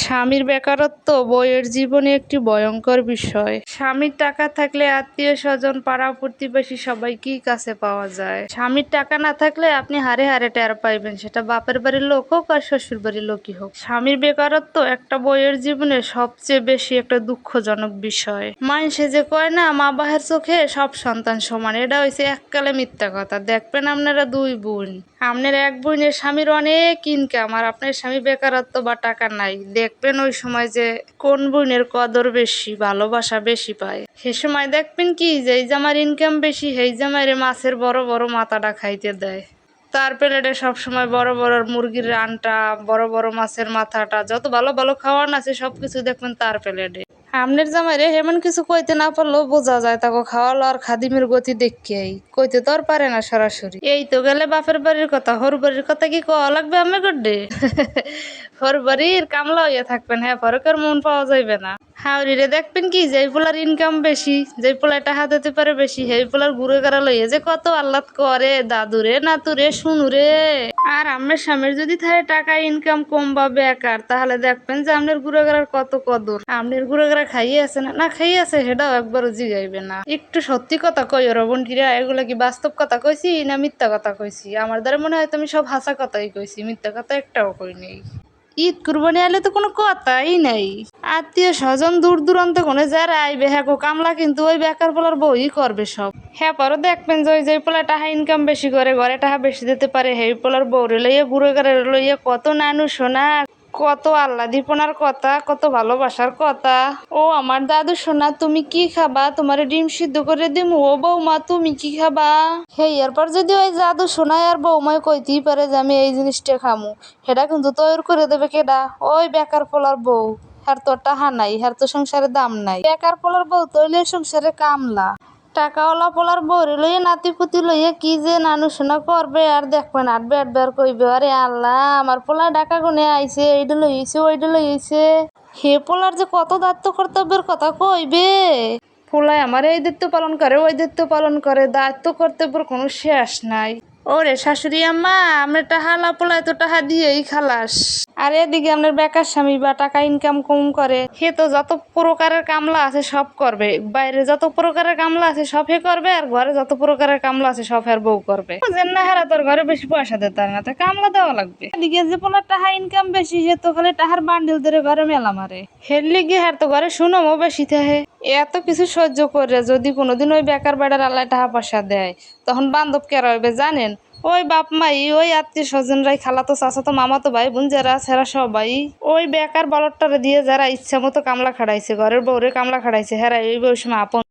স্বামীর বেকারত্ব বউয়ের জীবনে একটি ভয়ঙ্কর বিষয়। স্বামীর টাকা থাকলে আত্মীয় স্বজন পাড়া প্রতিবেশী সবাইকেই কাছে পাওয়া যায়। স্বামীর টাকা না থাকলে আপনি হারে হারে টের পাইবেন, সেটা বাপের বাড়ির লোক হোক আর শ্বশুর বাড়ির লোকই হোক। স্বামীর বেকারত্ব একটা বউয়ের জীবনে সবচেয়ে বেশি একটা দুঃখজনক বিষয়। মানুষে যে কয় না মা বাহের চোখে সব সন্তান সমান, এটা হয়েছে এককালে মিথ্যা কথা। দেখবেন আপনারা দুই বোন, আপনার এক বোনের স্বামীর অনেক ইনকাম আর আপনার স্বামী বেকারত্ব বা টাকা নাই, দেখবেন ওই সময় যে কোন বোনের কদর বেশি, ভালোবাসা বেশি পায়। সে সময় দেখবেন কি যে এই জামার ইনকাম বেশি, সেই জামাইরে মাছের বড় বড় মাথাটা খাইতে দেয়। তার প্লেটে সবসময় বড় বড় মুরগির রানটা, বড় বড় মাছের মাথাটা, যত ভালো ভালো খাওয়ান আছে সবকিছু দেখবেন তার প্লেটে। আমনের জামাইরে এমন কিছু কইতে না পারলেও বোঝা যায় তাকে খাওয়ালো আর খাদিমের গতি দেখেই। কইতে তো আর পারে না সরাসরি। এই তো গেলে বাপের বাড়ির কথা, হর বাড়ির কথা কি কওয়া লাগবে আমি গড্ডে? হর বাড়ির কামলা হইয়া থাকবেন, হ্যাঁ ফরকের মন পাওয়া যাইবে না। হাওড়িরে দেখবেন কি যেই পোলার ইনকাম বেশি, যেই পোলা টাকা দিতে পারে বেশি, সেই পোলার ঘুরে গাড়া লইয়া যে কত আহ্লাদ করে দাদুরে নাতুরে শুনুরে। আর আমের স্বামীর যদি থাকে টাকা ইনকাম কম বা বেকার, তাহলে দেখবেন যে আপনার ঘুরে গাড়ার কত কদর। আপনার ঘুরে গাড়া খাইয়ে আছে না খাইয়ে আছে সেটাও একবারও জিগাইবে না। একটু সত্যি কথা কই ওর বোনটিরা, এগুলো কি বাস্তব কথা কইছি না মিথ্যা কথা কইছি? আমার দ্বারা মনে হয় তুমি সব হাসা কথাই কইছি, মিথ্যা কথা একটাও কই নেই। ঈদ কুরবানি আলে তো কোনো কথাই নাই। আত্মীয় স্বজন দূর দূরান্ত কোনে যারা আইবে হ্যাঁ কামলা কিন্তু ওই বেকার পোলার বউই করবে সব। হ্যাঁ পরও দেখবেন যে ওই যে পোলা টাকা ইনকাম বেশি করে, ঘরে টাকা বেশি দিতে পারে, সেই পোলার বউরে লইয়া ঘুরে ঘরে লইয়া কত নানু সোনা, কত আহ্লাদীপনার কথা, কত ভালোবাসার কথা। ও আমার দাদু সোনা তুমি কি খাবা, তোমার ডিম সিদ্ধ করে দিম। ও বৌমা তুমি কি খাবা? সেই এরপর যদি ওই দাদু সোনায় আর বৌমায় কইতেই পারে যে আমি এই জিনিসটা খামু, সেটা কিন্তু তৈরি করে দেবে কেডা? ওই বেকার পোলার বউ। হ্যার তো টাহা নাই, হ্যার তো সংসারে দাম নাই। বেকার পোলার বউ তৈলে সংসারে কামলা। টাকাওয়ালা পোলার বউরে লইয়া নাতি পুতি লইয়া কি যে নানু সোনা করবে, আর দেখবেন আটবে আটবে আর কইবে আরে আল্লাহ আমার পোলা ডাকা গুনে আইছে, এইটা লইছে ওইটা লইছে। হে পোলার যে কত দায়িত্ব কর্তব্যের কথা কইবে। পোলায় আমার এই দায়িত্ব পালন করে ওই দায়িত্ব পালন করে, দায়িত্ব কর্তব্যের কোনো শেষ নাই। ওরে শাশুড়ি আম্মা আমরা টাহা পোলায় তো টাহা দিয়েই খালাস। আর এদিকে আপনার বেকার স্বামী বা টাকা ইনকাম কম করে, হে তো যত প্রকারের কামলা আছে সব করবে। বাইরে যত প্রকারের কামলা আছে সব হে করবে, আর ঘরে যত প্রকারের কামলা আছে সব হের বউ করবে। যেন না হারা তোর ঘরে বেশি পয়সা দিতে না, তা কামলা দেওয়া লাগবে। এদিকে যে পোলার টাকা ইনকাম বেশি, সে তো খালি টাহার বান্ডিল ধরে ঘরে মেলা মারে। হের লিগে হার তো ঘরে শুনমও বেশি থাকে। এত কিছু সহ্য করে যদি কোনোদিন ওই বেকার বেড়ার আল্লাহ টাকা পয়সা দেয়, তখন বান্ধব কেরা হইবে জানেন? ওই বাপ মাই, ওই আত্মীয় স্বজনরাই, খালাতো চাচাতো মামাতো ভাই বোন যারা সেরা সবাই ওই বেকার বলদটারে দিয়ে যারা ইচ্ছা মতো কামলা খাড়াইছে, ঘরের বউরে কামলা খাড়াইছে, হেরা এই সময় আপন